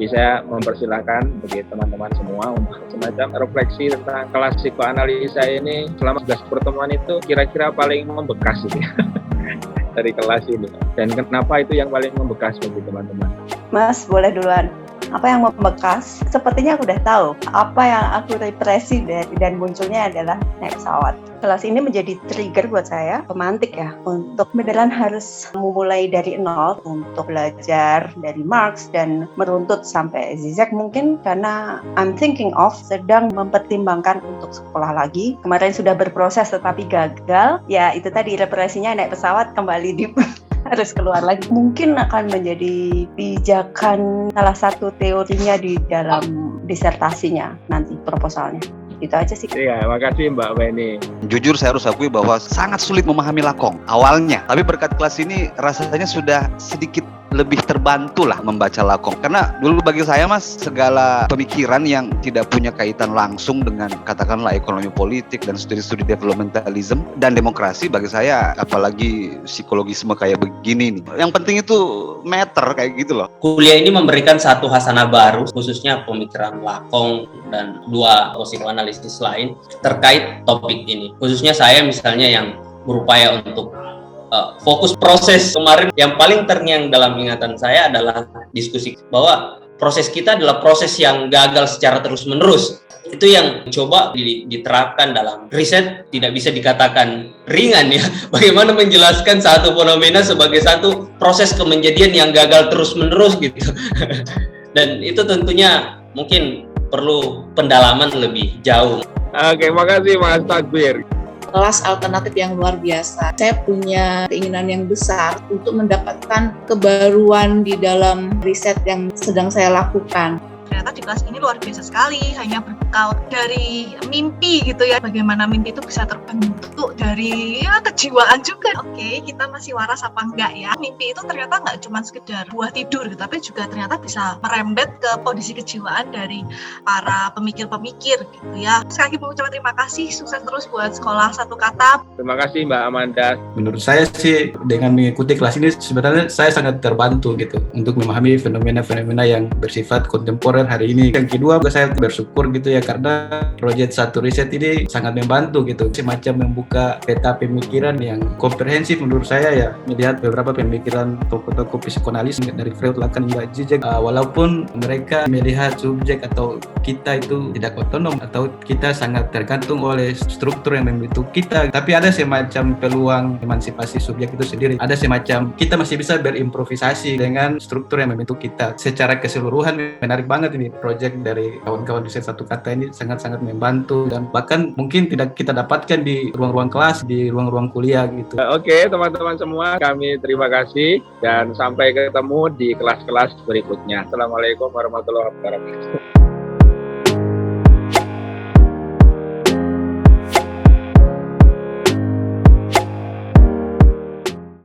Jadi saya mempersilahkan bagi teman-teman semua untuk semacam refleksi tentang kelas psikoanalisa ini selama 11 pertemuan itu kira-kira paling membekas gitu ya dari kelas ini. Dan kenapa itu yang paling membekas bagi teman-teman? Mas, boleh duluan. Apa yang membekas? Sepertinya aku udah tahu. Apa yang aku represi dan munculnya adalah naik pesawat. Kelas ini menjadi trigger buat saya, pemantik ya, untuk beneran harus memulai dari nol untuk belajar dari Marx dan meruntut sampai Zizek mungkin karena I'm thinking of sedang mempertimbangkan untuk sekolah lagi. Kemarin sudah berproses tetapi gagal. Ya itu tadi represinya naik pesawat kembali di harus keluar lagi. Mungkin akan menjadi pijakan salah satu teorinya di dalam disertasinya nanti proposalnya. Itu aja sih. Iya, makasih Mbak Weni. Jujur saya harus akui bahwa sangat sulit memahami Lakong awalnya. Tapi berkat kelas ini rasanya sudah sedikit lebih terbantu lah membaca Lakong. Karena dulu bagi saya Mas, segala pemikiran yang tidak punya kaitan langsung dengan katakanlah ekonomi politik dan studi-studi developmentalism dan demokrasi bagi saya, apalagi psikologisme kayak begini nih. Yang penting itu meter kayak gitu loh. Kuliah ini memberikan satu hasanah baru, khususnya pemikiran Lakong dan dua psikoanalisis lain terkait topik ini. Khususnya saya misalnya yang berupaya untuk fokus proses kemarin, yang paling terngiang dalam ingatan saya adalah diskusi bahwa proses kita adalah proses yang gagal secara terus-menerus. Itu yang coba diterapkan dalam riset, tidak bisa dikatakan ringan ya. Bagaimana menjelaskan satu fenomena sebagai satu proses kemenjadian yang gagal terus-menerus gitu. Dan itu tentunya mungkin perlu pendalaman lebih jauh. Oke, makasih Mas Takbir. Kelas alternatif yang luar biasa. Saya punya keinginan yang besar untuk mendapatkan kebaruan di dalam riset yang sedang saya lakukan. Ternyata di kelas ini luar biasa sekali, hanya berbekal dari mimpi gitu ya. Bagaimana mimpi itu bisa terbentuk dari kejiwaan juga. Oke, kita masih waras apa enggak ya? Mimpi itu ternyata nggak cuma sekedar buah tidur, tapi juga ternyata bisa merembet ke kondisi kejiwaan dari para pemikir-pemikir gitu ya. Sekali lagi mengucapkan terima kasih, sukses terus buat Sekolah Satu Kata. Terima kasih Mbak Amanda. Menurut saya sih dengan mengikuti kelas ini sebenarnya saya sangat terbantu gitu untuk memahami fenomena-fenomena yang bersifat kontemporer hari ini. Yang kedua, saya bersyukur gitu ya karena proyek satu riset ini sangat membantu gitu, semacam membuka peta pemikiran yang komprehensif menurut saya ya, melihat beberapa pemikiran tokoh-tokoh psikoanalis dari Freud, Lacan hingga Zizek, walaupun mereka melihat subjek atau kita itu tidak otonom atau kita sangat tergantung oleh struktur yang membentuk kita, tapi ada semacam peluang emansipasi subjek itu sendiri, ada semacam kita masih bisa berimprovisasi dengan struktur yang membentuk kita. Secara keseluruhan menarik banget ini proyek dari kawan-kawan riset Satu Kata ini, sangat-sangat membantu dan bahkan mungkin tidak kita dapatkan di ruang-ruang kelas, di ruang-ruang kuliah gitu. Oke, teman-teman semua, kami terima kasih dan sampai ketemu di kelas-kelas berikutnya. Assalamualaikum warahmatullahi wabarakatuh.